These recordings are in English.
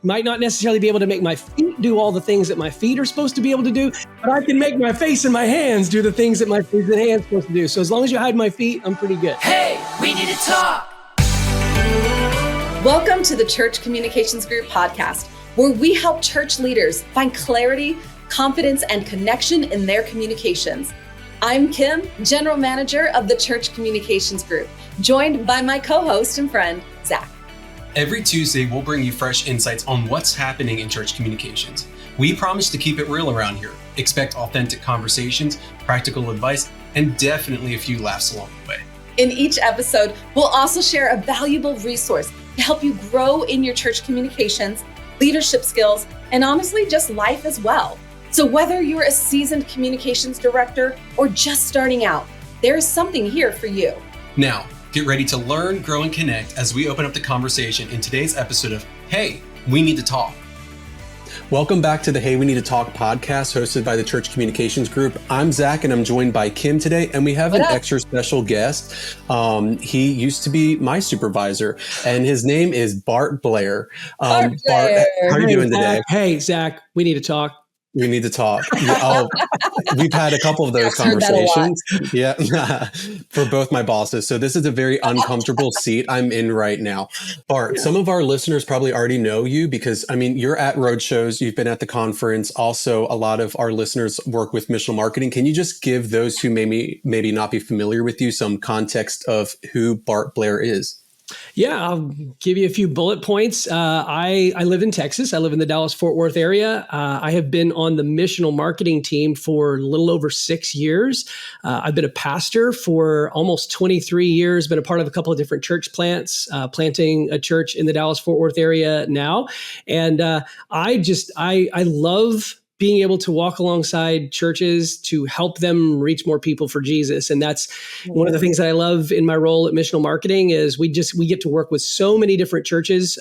might not necessarily be able to make my feet do all the things that my feet are supposed to be able to do, but I can make my face and my hands do the things that my face and hands are supposed to do. So as long as you hide my feet, I'm pretty good. Hey, we need to talk. Welcome to the Church Communications Group podcast, where we help church leaders find clarity, confidence, and connection in their communications. I'm Kim, General Manager of the Church Communications Group, joined by my co-host and friend, Zach. Every Tuesday, we'll bring you fresh insights on what's happening in church communications. We promise to keep it real around here. Expect authentic conversations, practical advice, and definitely a few laughs along the way. In each episode, we'll also share a valuable resource to help you grow in your church communications, leadership skills, and honestly, just life as well. So whether you're a seasoned communications director or just starting out, there's something here for you. Now, get ready to learn, grow, and connect as we open up the conversation in today's episode of Hey, We Need to Talk. Welcome back to the Hey, We Need to Talk podcast hosted by the Church Communications Group. I'm Zach and I'm joined by Kim today, and we have an extra special guest. He used to be my supervisor and his name is Bart Blair. Bart Blair. How are you doing today? Hey, Zach, we need to talk. We need to talk. We've had a couple of those conversations. Yeah, for both my bosses. So this is a very uncomfortable seat I'm in right now. Bart, some of our listeners probably already know you because, I mean, you're at Roadshows, you've been at the conference. Also, a lot of our listeners work with missional marketing. Can you just give those who maybe not be familiar with you some context of who Bart Blair is? Yeah, I'll give you a few bullet points. I live in Texas. I live in the Dallas-Fort Worth area. I have been on the missional marketing team for a little over 6 years. I've been a pastor for almost 23 years, been a part of a couple of different church plants, planting a church in the Dallas-Fort Worth area now. And I love being able to walk alongside churches to help them reach more people for Jesus. And that's one of the things that I love in my role at missional marketing is we get to work with so many different churches,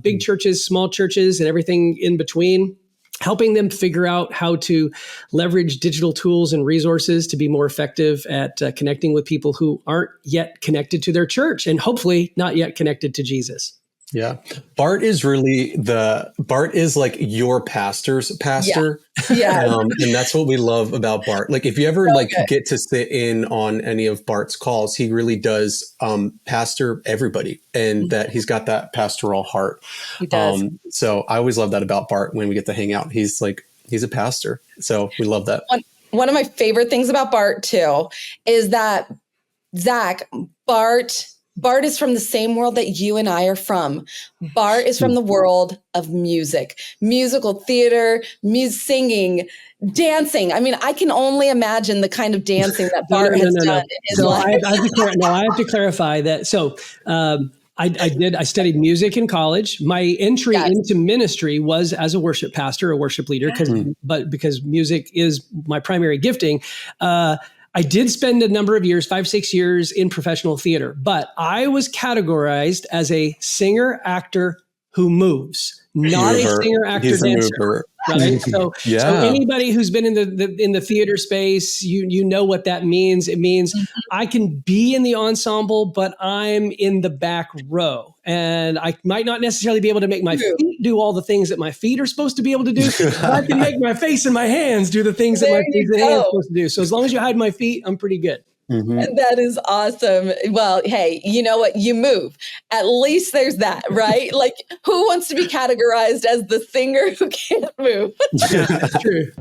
big churches, small churches, and everything in between, helping them figure out how to leverage digital tools and resources to be more effective at connecting with people who aren't yet connected to their church and hopefully not yet connected to Jesus. Yeah. Bart is like your pastor's pastor. Yeah. And that's what we love about Bart. Like if you ever get to sit in on any of Bart's calls, he really does pastor everybody and that he's got that pastoral heart. He does. So I always love that about Bart when we get to hang out. He's a pastor. So we love that. One of my favorite things about Bart too is that Bart is from the same world that you and I are from. Bart is from the world of music, musical theater, singing, dancing. I mean, I can only imagine the kind of dancing that Bart has done in his life. I have to clarify that. So I studied music in college. My entry into ministry was as a worship pastor, a worship leader, because music is my primary gifting. I did spend a number of years, 5-6 years in professional theater, but I was categorized as a singer actor who moves, not a singer actor dancer. Right? So anybody who's been in the theater space, you know what that means. It means I can be in the ensemble, but I'm in the back row, and I might not necessarily be able to make my feet do all the things that my feet are supposed to be able to do. But I can make my face and my hands do the things that my feet and hands are supposed to do. So as long as you hide my feet, I'm pretty good. Mm-hmm. That is awesome. Well, hey, you know what? You move. At least there's that, right? Like, who wants to be categorized as the singer who can't move? Yeah, that's true.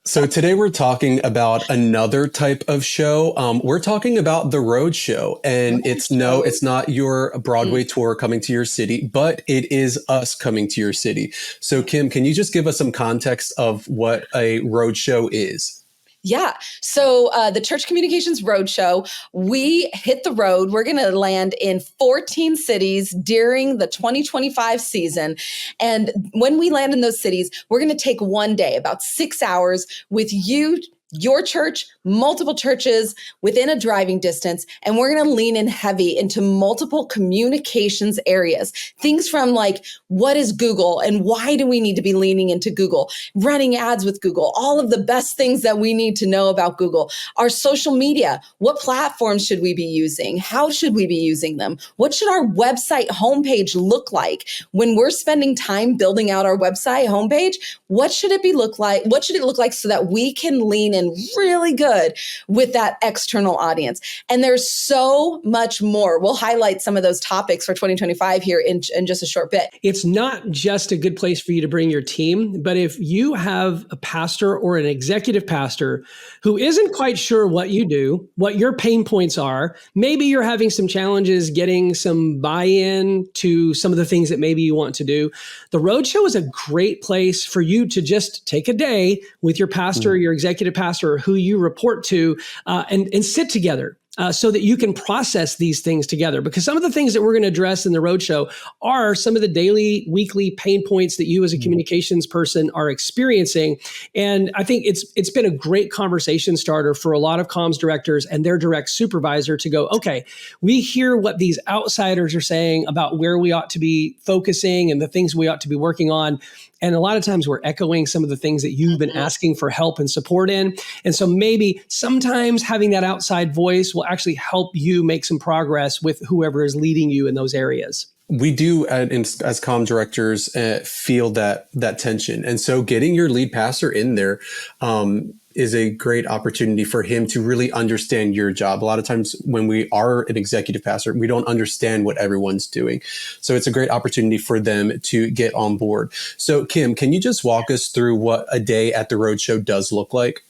So today we're talking about another type of show. We're talking about the Roadshow, and it's not your Broadway tour coming to your city, but it is us coming to your city. So Kim, can you just give us some context of what a Roadshow is? Yeah. So the Church Communications Roadshow, we hit the road. We're going to land in 14 cities during the 2025 season. And when we land in those cities, we're going to take one day, about 6 hours with you your church, multiple churches within a driving distance, and we're going to lean in heavy into multiple communications areas. Things from like, what is Google and why do we need to be leaning into Google? Running ads with Google, all of the best things that we need to know about Google. Our social media, what platforms should we be using? How should we be using them? What should our website homepage look like? When we're spending time building out our website homepage, what should it look like? What should it look like so that we can lean in really good with that external audience? And there's so much more. We'll highlight some of those topics for 2025 here in just a short bit. It's not just a good place for you to bring your team, but if you have a pastor or an executive pastor who isn't quite sure what you do, what your pain points are, maybe you're having some challenges getting some buy-in to some of the things that maybe you want to do, the Roadshow is a great place for you to just take a day with your pastor, your executive pastor, or who you report to, and sit together. So that you can process these things together. Because some of the things that we're going to address in the Roadshow are some of the daily, weekly pain points that you as a communications person are experiencing. And I think it's been a great conversation starter for a lot of comms directors and their direct supervisor to go, okay, we hear what these outsiders are saying about where we ought to be focusing and the things we ought to be working on. And a lot of times we're echoing some of the things that you've been asking for help and support in. And so maybe sometimes having that outside voice will actually help you make some progress with whoever is leading you in those areas. We do, as comm directors, feel that tension. And so getting your lead pastor in there is a great opportunity for him to really understand your job. A lot of times when we are an executive pastor, we don't understand what everyone's doing. So it's a great opportunity for them to get on board. So Kim, can you just walk us through what a day at the Roadshow does look like?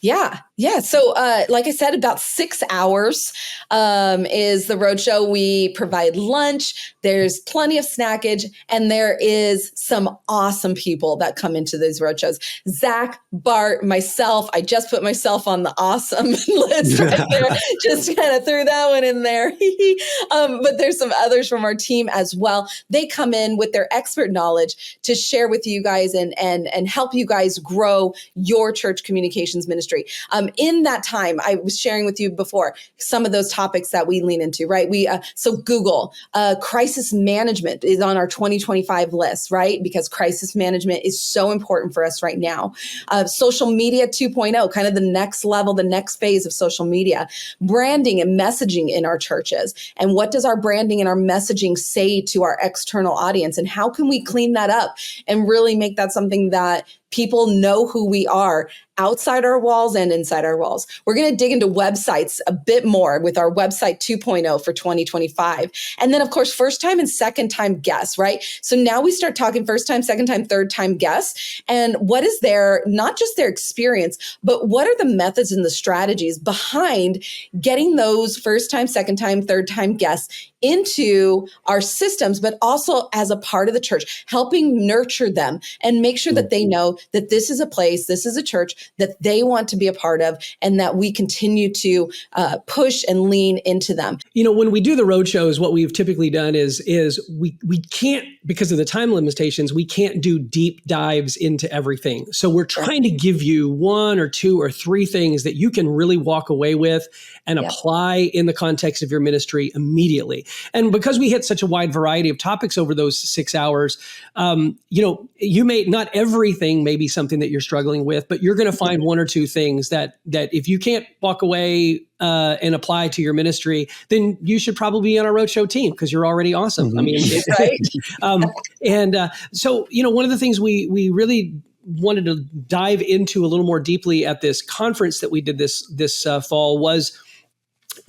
Yeah. So like I said, about 6 hours is the Roadshow. We provide lunch. There's plenty of snackage. And there is some awesome people that come into these Roadshows. Zach, Bart, myself. I just put myself on the awesome list right there. Just kind of threw that one in there. But there's some others from our team as well. They come in with their expert knowledge to share with you guys and help you guys grow your church communications ministry. In that time, I was sharing with you before some of those topics that we lean into, right? So Google, crisis management is on our 2025 list, right? Because crisis management is so important for us right now. Social media 2.0, kind of the next level, the next phase of social media, branding and messaging in our churches. And what does our branding and our messaging say to our external audience? And how can we clean that up and really make that something that people know who we are outside our walls and inside our walls? We're going to dig into websites a bit more with our website 2.0 for 2025. And then, of course, first time and second time guests, right? So now we start talking first time, second time, third time guests. And what is not just their experience, but what are the methods and the strategies behind getting those first time, second time, third time guests into our systems, but also as a part of the church, helping nurture them and make sure that they know that this is a place, this is a church that they want to be a part of, and that we continue to push and lean into them. You know, when we do the Roadshows, what we've typically done is we can't, because of the time limitations, we can't do deep dives into everything. So we're trying to give you one or two or three things that you can really walk away with and apply in the context of your ministry immediately. And because we hit such a wide variety of topics over those 6 hours, you may not everything may be something that you're struggling with, but you're going to find one or two things that if you can't walk away and apply to your ministry, then you should probably be on our Roadshow team because you're already awesome. I mean, so one of the things we really wanted to dive into a little more deeply at this conference that we did this fall was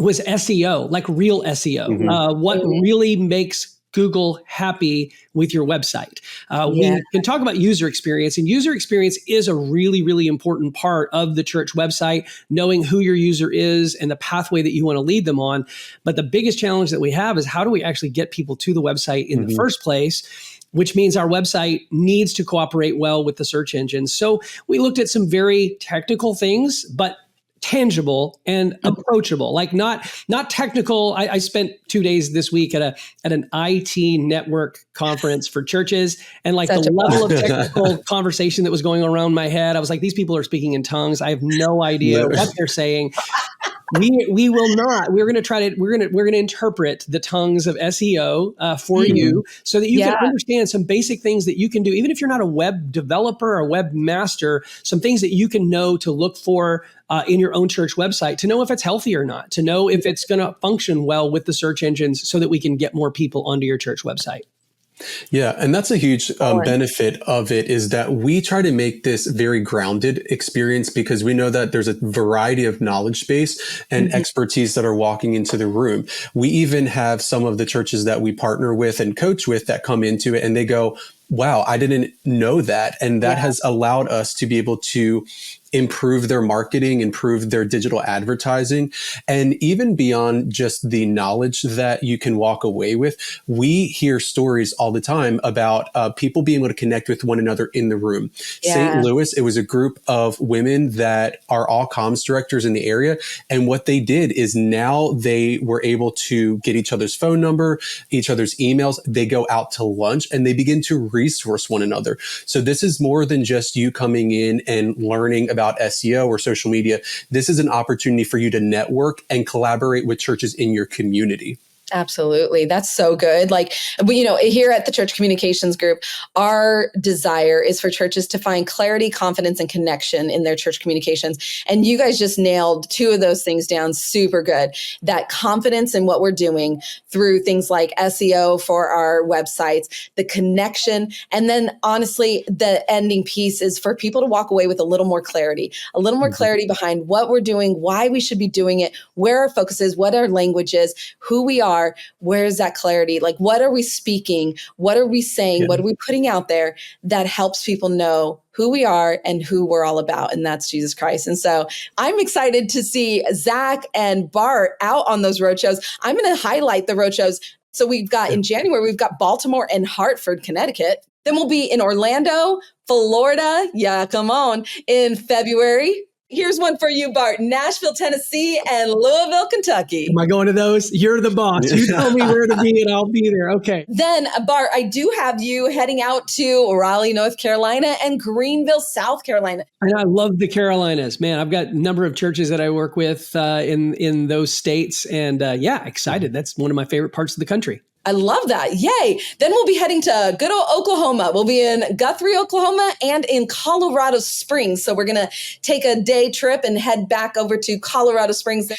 SEO, like real SEO. What really makes Google happy with your website. We can talk about user experience, and user experience is a really, really important part of the church website, knowing who your user is and the pathway that you want to lead them on. But the biggest challenge that we have is how do we actually get people to the website in the first place? Which means our website needs to cooperate well with the search engine. So we looked at some very technical things, but tangible and approachable, like not technical. I spent 2 days this week at an IT network conference for churches, and like Such the a level of technical conversation that was going around my head, I was like, these people are speaking in tongues. I have no idea what they're saying. We will not. We're going to interpret the tongues of SEO for you, so that you can understand some basic things that you can do, even if you're not a web developer or a web master. Some things that you can know to look for in your own church website, to know if it's healthy or not, to know if it's going to function well with the search engines, so that we can get more people onto your church website. Yeah, and that's a huge benefit of it, is that we try to make this very grounded experience, because we know that there's a variety of knowledge base and expertise that are walking into the room. We even have some of the churches that we partner with and coach with that come into it and they go, wow, I didn't know that. And that has allowed us to be able to improve their marketing, improve their digital advertising, and even beyond just the knowledge that you can walk away with. We hear stories all the time about people being able to connect with one another in the room. St. Louis, it was a group of women that are all comms directors in the area. And what they did is now they were able to get each other's phone number, each other's emails. They go out to lunch and they begin to resource one another. So this is more than just you coming in and learning about SEO or social media. This is an opportunity for you to network and collaborate with churches in your community. Absolutely. That's so good. Like, here at the Church Communications Group, our desire is for churches to find clarity, confidence, and connection in their church communications. And you guys just nailed two of those things down super good. That confidence in what we're doing through things like SEO for our websites, the connection. And then honestly, the ending piece is for people to walk away with a little more clarity behind what we're doing, why we should be doing it, where our focus is, what our language is, who we are. Where's that clarity? Like, what are we speaking? What are we saying? What are we putting out there that helps people know who we are and who we're all about? And that's Jesus Christ. And so I'm excited to see Zach and Bart out on those roadshows. I'm going to highlight the roadshows. So we've got in January, we've got Baltimore and Hartford, Connecticut. Then we'll be in Orlando, Florida. Yeah, come on. In February. Here's one for you, Bart. Nashville, Tennessee, and Louisville, Kentucky. Am I going to those? You're the boss. You tell me where to be and I'll be there. Okay. Then, Bart, I do have you heading out to Raleigh, North Carolina, and Greenville, South Carolina. And I love the Carolinas. Man, I've got a number of churches that I work with in those states. And excited. That's one of my favorite parts of the country. I love that. Yay. Then we'll be heading to good old Oklahoma. We'll be in Guthrie, Oklahoma, and in Colorado Springs. So we're going to take a day trip and head back over to Colorado Springs.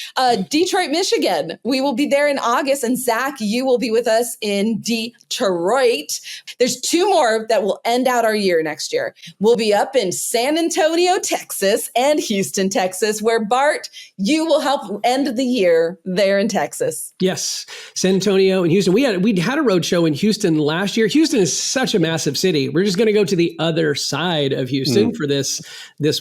Detroit, Michigan. We will be there in August. And Zach, you will be with us in Detroit. There's two more that will end out our year next year. We'll be up in San Antonio, Texas, and Houston, Texas, where Bart, you will help end the year there in Texas. Yes. San Antonio and Houston. We had a road show in Houston last year. Houston is such a massive city. We're just going to go to the other side of Houston for this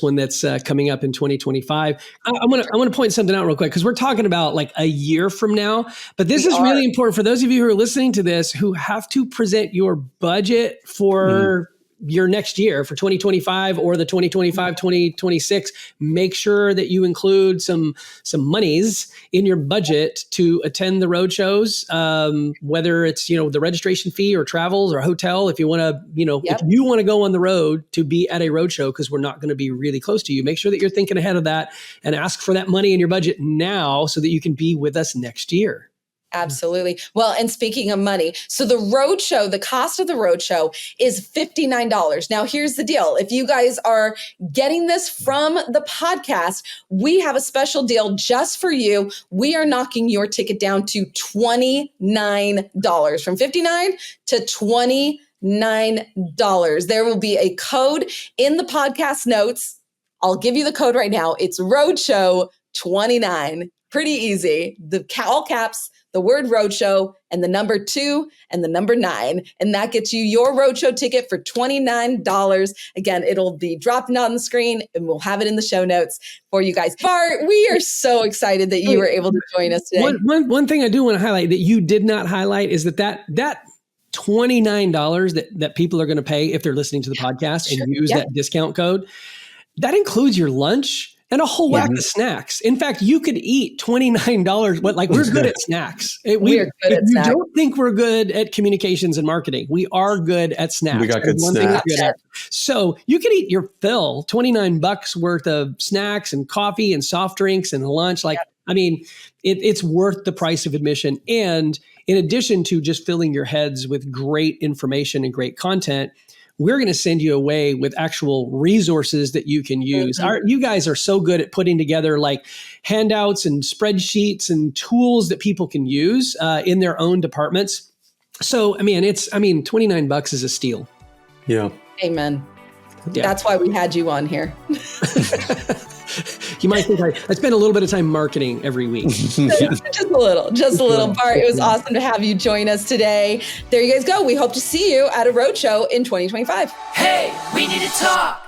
one that's coming up in 2025. I want to point something out real quick, because we're talking about like a year from now. But this is really important for those of you who are listening to this, who have to present your budget for your next year, for 2025 or the 2025-2026. Make sure that you include some monies in your budget to attend the road shows, whether it's, the registration fee or travels or hotel. If you want to, if you want to go on the road to be at a road show, because we're not going to be really close to you, make sure that you're thinking ahead of that and ask for that money in your budget now so that you can be with us next year. Absolutely. Well, and speaking of money, so the roadshow, the cost of the roadshow is $59. Now, here's the deal. If you guys are getting this from the podcast, we have a special deal just for you. We are knocking your ticket down to $29, from $59 to $29. There will be a code in the podcast notes. I'll give you the code right now. It's Roadshow 29. Pretty easy. All caps, the word roadshow, and the number 2 and the number 9. And that gets you your roadshow ticket for $29. Again, it'll be dropping on the screen and we'll have it in the show notes for you guys. Bart, we are so excited that you were able to join us today. One thing I do want to highlight that you did not highlight is that $29 that people are going to pay if they're listening to the podcast and use that discount code, that includes your lunch. and a whole whack of snacks. In fact, you could eat $29, but like we're good at snacks. We are good at snacks. Don't think we're good at communications and marketing. We are good at snacks. We got good snacks. So you could eat your fill, $29 worth of snacks and coffee and soft drinks and lunch. Like, I mean, it's worth the price of admission. And in addition to just filling your heads with great information and great content, we're going to send you away with actual resources that you can use. You guys are so good at putting together like handouts and spreadsheets and tools that people can use in their own departments. So, I mean, $29 is a steal. Yeah. Amen. Yeah. That's why we had you on here. You might think I spend a little bit of time marketing every week. Just a little. Bart, it was awesome to have you join us today. There you guys go. We hope to see you at a roadshow in 2025. Hey, we need to talk.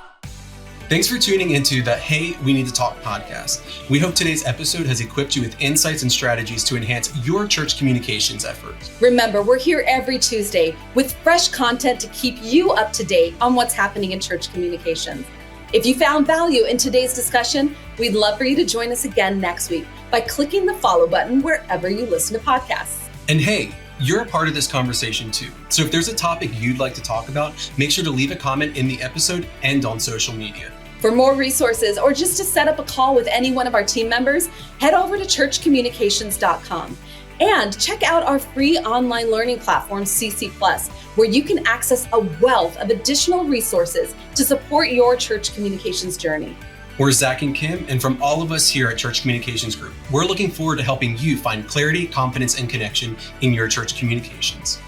Thanks for tuning into the Hey, We Need to Talk podcast. We hope today's episode has equipped you with insights and strategies to enhance your church communications efforts. Remember, we're here every Tuesday with fresh content to keep you up to date on what's happening in church communications. If you found value in today's discussion, we'd love for you to join us again next week by clicking the follow button wherever you listen to podcasts. And hey, you're a part of this conversation too. So if there's a topic you'd like to talk about, make sure to leave a comment in the episode and on social media. For more resources or just to set up a call with any one of our team members, head over to churchcommunications.com. And check out our free online learning platform, CC+, where you can access a wealth of additional resources to support your church communications journey. We're Zach and Kim, and from all of us here at Church Communications Group, we're looking forward to helping you find clarity, confidence, and connection in your church communications.